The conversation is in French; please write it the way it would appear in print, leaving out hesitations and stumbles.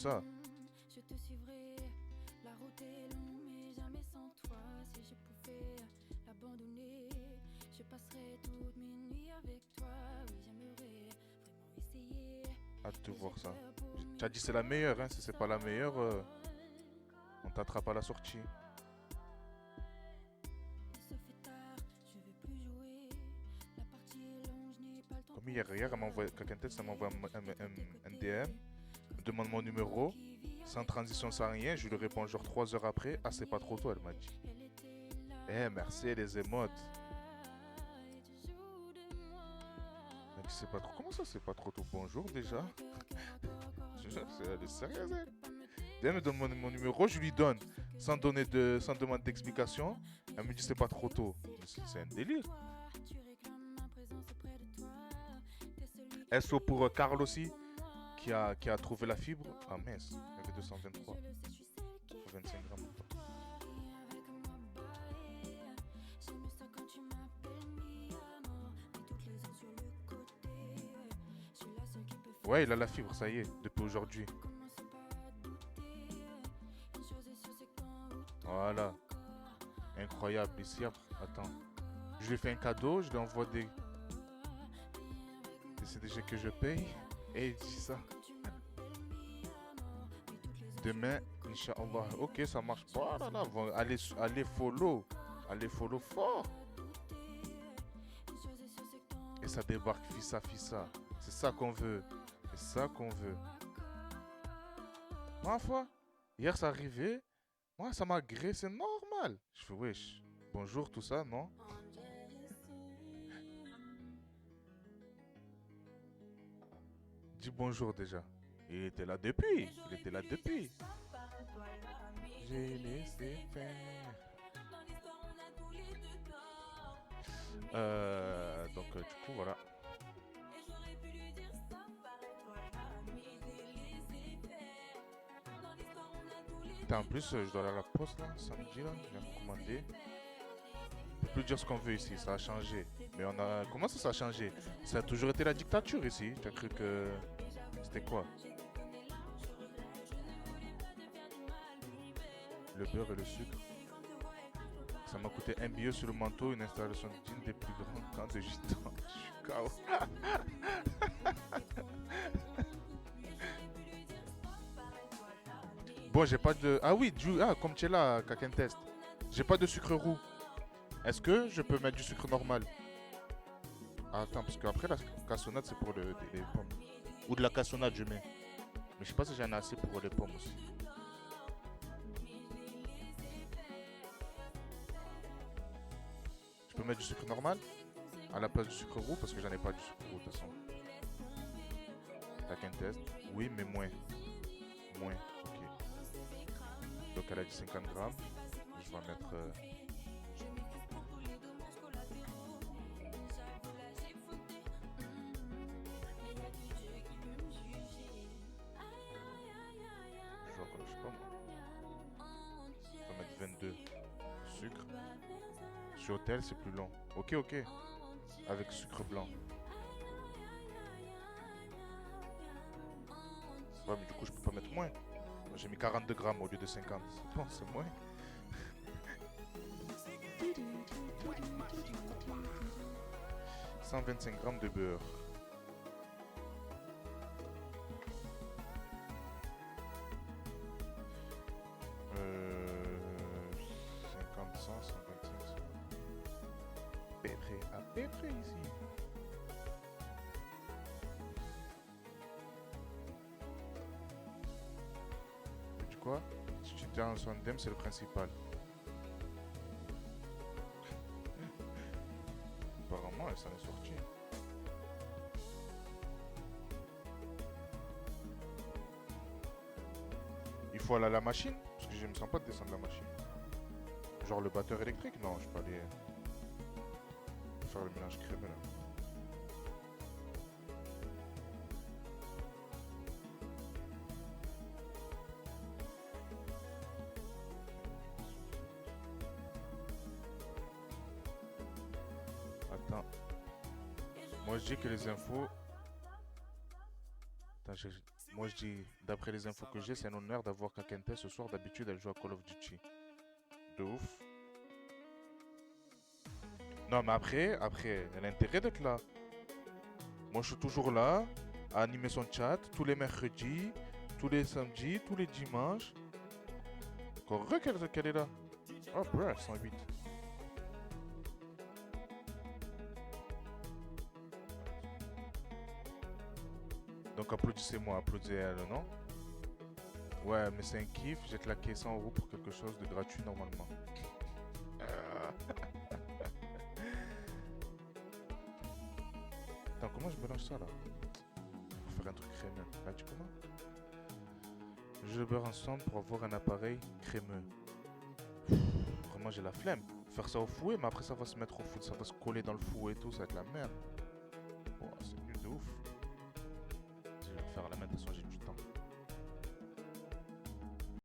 Ça. Je te suivrai, la route est longue mais jamais sans toi. Si je pouvais l'abandonner, je passerais toutes mes nuits avec toi. Oui, j'aimerais vraiment essayer. Hâte de voir ça. T'as dit c'est la meilleure, hein. Si c'est pas la meilleure, on t'attrape à la sortie. Il se fait tard, je vais plus jouer. La partie est longue, je n'ai pas le temps. Comme hier, elle m'a envoyé, quelqu'un test, elle m'a envoyé un DM, me demande mon numéro, sans transition, sans rien. Je lui réponds genre 3 heures après. Ah, c'est pas trop tôt, elle m'a dit. Eh, merci les émotes. Elle dit c'est pas trop. Comment ça, c'est pas trop tôt? Bonjour déjà. Elle est sérieuse, elle. Elle me donne mon numéro, je lui donne, sans demander d'explication. Elle me dit c'est pas trop tôt. C'est un délire. SO pour Carl aussi, qui a trouvé la fibre. Ah mince, il y avait 223. 25 grammes. Ouais, il a la fibre, ça y est, depuis aujourd'hui. Voilà. Incroyable. Ici, attends. Je lui fais un cadeau, je lui envoie des CDG que je paye. Et il dit ça. Demain, Inch'Allah. Ok, ça marche pas. Là, là. Allez follow. Allez follow fort. Et ça débarque, fissa, fissa. C'est ça qu'on veut. C'est ça qu'on veut. Ma foi, hier ça arrivait. Moi, ça m'a gré, c'est normal. Je fais, wesh, bonjour, tout ça, non? Dis bonjour déjà. Il était là depuis. Il était là depuis. J'ai laissé faire. Du coup, voilà. En plus, je dois aller à la poste là, samedi là. Je viens de commander. On peut plus dire ce qu'on veut ici, ça a changé. Mais on a. Comment ça a changé? Ça a toujours été la dictature ici. Tu as cru que. C'était quoi? Le beurre et le sucre. Ça m'a coûté 1 billet sur le manteau, une installation d'une des plus grandes camps de gitans. Je suis KO. Bon, j'ai pas de. Ah oui, comme tu es là, Kaken Test. J'ai pas de sucre roux. Est-ce que je peux mettre du sucre normal? Ah, attends, parce qu'après la cassonade, c'est pour les pommes. Ou de la cassonade, je mets. Mais je sais pas si j'en ai assez pour les pommes aussi. Je peux mettre du sucre normal à la place du sucre roux parce que j'en ai pas du sucre roux de toute façon. Kaken Test. Oui, mais moins. Moins, ok. Donc elle a dit 50 grammes. Je vais mettre. Genre, je sais pas moi. Je vais mettre 22. Sucre. Sur hôtel, c'est plus long. Ok, ok. Avec sucre blanc. Ouais, mais du coup, je peux pas mettre moins. J'ai mis 42 grammes au lieu de 50. C'est bon, c'est moins. 125 grammes de beurre. Euh, 50, 100, 125. À peu près ici. Tu quoi? Si tu tiens son indemne, c'est le principal. Apparemment, elle s'en est sortie. Il faut aller à la machine, parce que je me sens pas de descendre la machine. Genre le batteur électrique? Non, je peux aller faire le mélange crémeux là. Attends. Moi je dis que les infos. Attends, Moi je dis, d'après les infos que j'ai, c'est un honneur d'avoir Kakente ce soir. D'habitude, elle joue à Call of Duty. De ouf. Non, mais après, elle a intérêt d'être là. Moi, je suis toujours là, à animer son chat, tous les mercredis, tous les samedis, tous les dimanches. Encore heureux qu'elle est là. Oh, bruh, 108. Donc applaudissez-moi, applaudissez elle, non? Ouais, mais c'est un kiff, j'ai claqué 100 euros pour quelque chose de gratuit normalement. Attends, comment je mélange ça là? Pour faire un truc crémeux. Là, tu comment? Je beurre ensemble pour avoir un appareil crémeux. Vraiment, j'ai la flemme. Faire ça au fouet, mais après ça va se mettre au fouet, ça va se coller dans le fouet et tout, ça va être la merde.